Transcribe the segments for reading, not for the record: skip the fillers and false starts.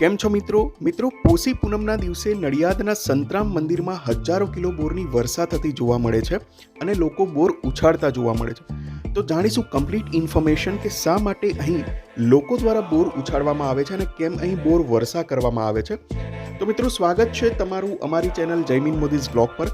કેમ છો મિત્રો પોષી પૂનમના દિવસે નડિયાદના સંતરામ મંદિરમાં હજારો કિલો બોરની વર્ષા થતી જોવા મળે છે અને લોકો બોર ઉછાળતા જોવા મળે છે. તો જાણીશું કમ્પ્લીટ ઇન્ફોર્મેશન કે શા માટે અહીં લોકો દ્વારા બોર ઉછાળવામાં આવે છે અને કેમ અહીં બોર વર્ષા કરવામાં આવે છે. તો મિત્રો, સ્વાગત છે તમારું અમારી ચેનલ જયમીન મોદીઝ બ્લોગ પર.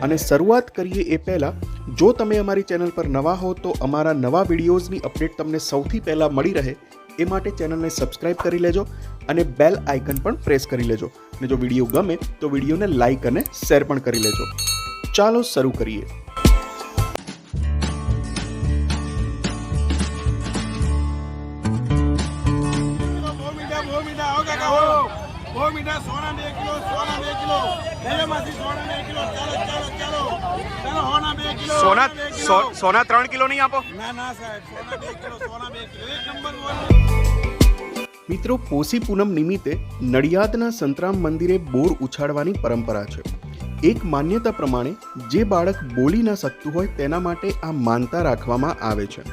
અને શરૂઆત કરીએ એ પહેલાં, જો તમે અમારી ચેનલ પર નવા હો તો અમારા નવા વિડીયોઝની અપડેટ તમને સૌથી પહેલાં મળી રહે એ માટે ચેનલને સબસ્ક્રાઇબ કરી લેજો અને બેલ આઇકન પણ પ્રેસ કરી લેજો. અને જો વિડીયો ગમે તો વિડીયોને લાઇક અને શેર પણ કરી લેજો. ચાલો શરૂ કરીએ. સોના 3 કિલો નહીં આપો. મિત્રો, પોષી પૂનમ નિમિત્તે નડિયાદના સંતરામ મંદિરે બોર ઉછાળવાની પરંપરા છે. એક માન્યતા પ્રમાણે જે બાળક બોલી ન શકતું હોય તેના માટે આ માનતા રાખવામાં આવે છે.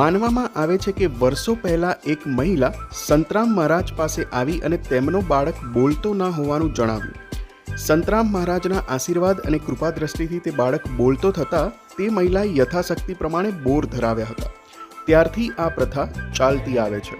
માનવામાં આવે છે કે વર્ષો પહેલા એક મહિલા સંતરામ મહારાજ પાસે આવી અને તેમનો બાળક બોલતો ન હોવાનું જણાવ્યું. સંતરામ મહારાજના આશીર્વાદ અને કૃપા દ્રષ્ટિથી તે બાળક બોલતો થતા તે મહિલાએ યથાશક્તિ પ્રમાણે બોર ધરાવ્યા હતા. ત્યારથી આ પ્રથા ચાલતી આવે છે.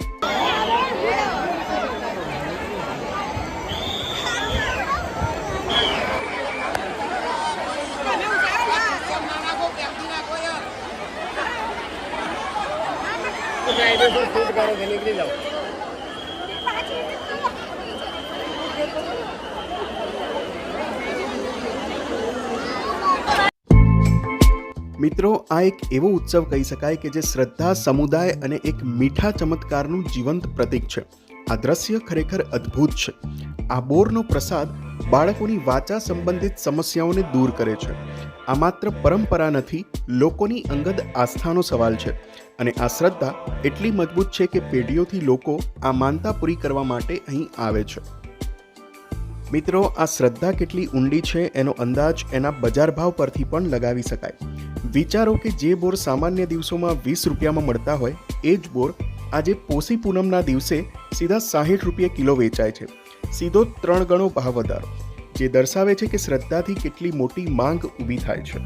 મિત્રો, આ એક એવો ઉત્સવ કહી શકાય કે જે શ્રદ્ધા, સમુદાય અને એક મીઠા ચમત્કારનું જીવંત પ્રતીક છે. આ દ્રશ્ય ખરેખર અદ્ભુત છે. આ બોરનો પ્રસાદ બાળકોની વાચા સંબંધિત સમસ્યાઓને દૂર કરે છે. આ માત્ર પરંપરા નથી, લોકોની અંગત આસ્થાનો સવાલ છે. અને આ શ્રદ્ધા એટલી મજબૂત છે કે પેઢીઓથી લોકો આ માનતા પૂરી કરવા માટે અહીં આવે છે. મિત્રો, આ શ્રદ્ધા કેટલી ઊંડી છે એનો અંદાજ એના બજાર ભાવ પરથી પણ લગાવી શકાય. વિચારો કે જે બોર સામાન્ય દિવસોમાં 20 રૂપિયામાં મળતા હોય એ જ બોર આજે પોષી પૂનમના દિવસે સીધા 60 રૂપિયા કિલો વેચાય છે. સીધો 3 ગણો ભાવ વધારો, જે દર્શાવે છે કે શ્રદ્ધાથી કેટલી મોટી માંગ ઊભી થાય છે.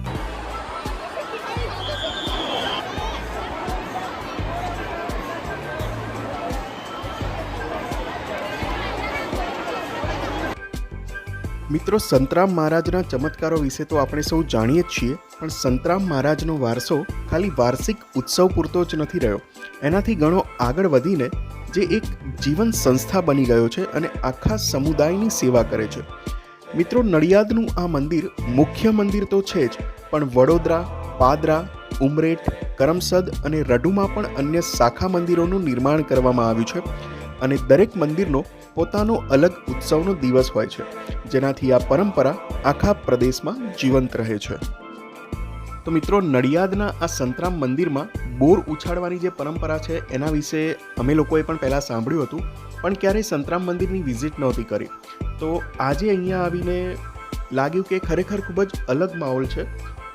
મિત્રો, સંતરામ મહારાજના ચમત્કારો વિશે તો આપણે સૌ જાણીએ જ છીએ, પણ સંતરામ મહારાજનો વારસો ખાલી વાર્ષિક ઉત્સવ પૂરતો જ નથી રહ્યો. એનાથી ઘણો આગળ વધીને જે એક જીવન સંસ્થા બની ગયો છે અને આખા સમુદાયની સેવા કરે છે. મિત્રો, નડિયાદનું આ મંદિર મુખ્ય મંદિર તો છે જ, પણ વડોદરા, પાદરા, ઉમરેઠ, કરમસદ અને રઢુમાં પણ અન્ય શાખા મંદિરોનું નિર્માણ કરવામાં આવ્યું છે. અને દરેક મંદિરનો પોતાનો અલગ ઉત્સવનો દિવસ હોય છે, જેનાથી આ પરંપરા આખા પ્રદેશમાં જીવંત રહે છે. તો મિત્રો, નડિયાદના આ સંતરામ મંદિરમાં બોર ઉછાળવાની જે પરંપરા છે એના વિશે અમે લોકોએ પણ પહેલાં સાંભળ્યું હતું, પણ ક્યારેય સંતરામ મંદિરની વિઝિટ નહોતી કરી. તો આજે અહીંયા આવીને લાગ્યું કે ખરેખર ખૂબ જ અલગ માહોલ છે.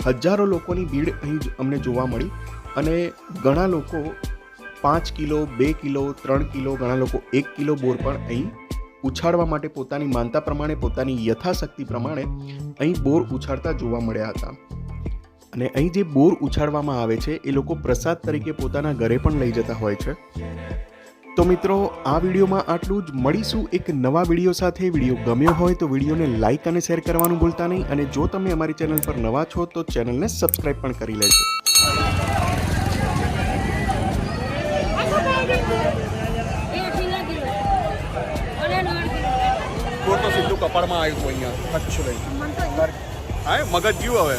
હજારો લોકોની ભીડ અહીં અમને જોવા મળી અને ઘણા લોકો 5 કિલો, 2 કિલો, 3 કિલો, ઘણા લોકો 1 કિલો બોર પણ અહીં ઉછાળવા માટે પોતાની માનતા પ્રમાણે, પોતાની યથાશક્તિ પ્રમાણે અહીં બોર ઉછાળતા જોવા મળ્યા હતા. અને અહીં જે બોર ઉછાળવામાં આવે છે એ લોકો પ્રસાદ તરીકે પોતાના ઘરે પણ લઈ જતા હોય છે. તો મિત્રો, આ વિડીયોમાં આટલું જ. મળીશું એક નવા વિડીયો સાથે. વિડીયો ગમ્યો હોય તો વિડીયોને લાઇક અને શેર કરવાનું ભૂલતા નહીં. અને જો તમે અમારી ચેનલ પર નવા છો તો ચેનલને સબસ્ક્રાઇબ પણ કરી લેજો. તો સીધું કપાળમાં આવ્યું અહીંયા. અચ્છા ભાઈ, મગજ ગયું હવે.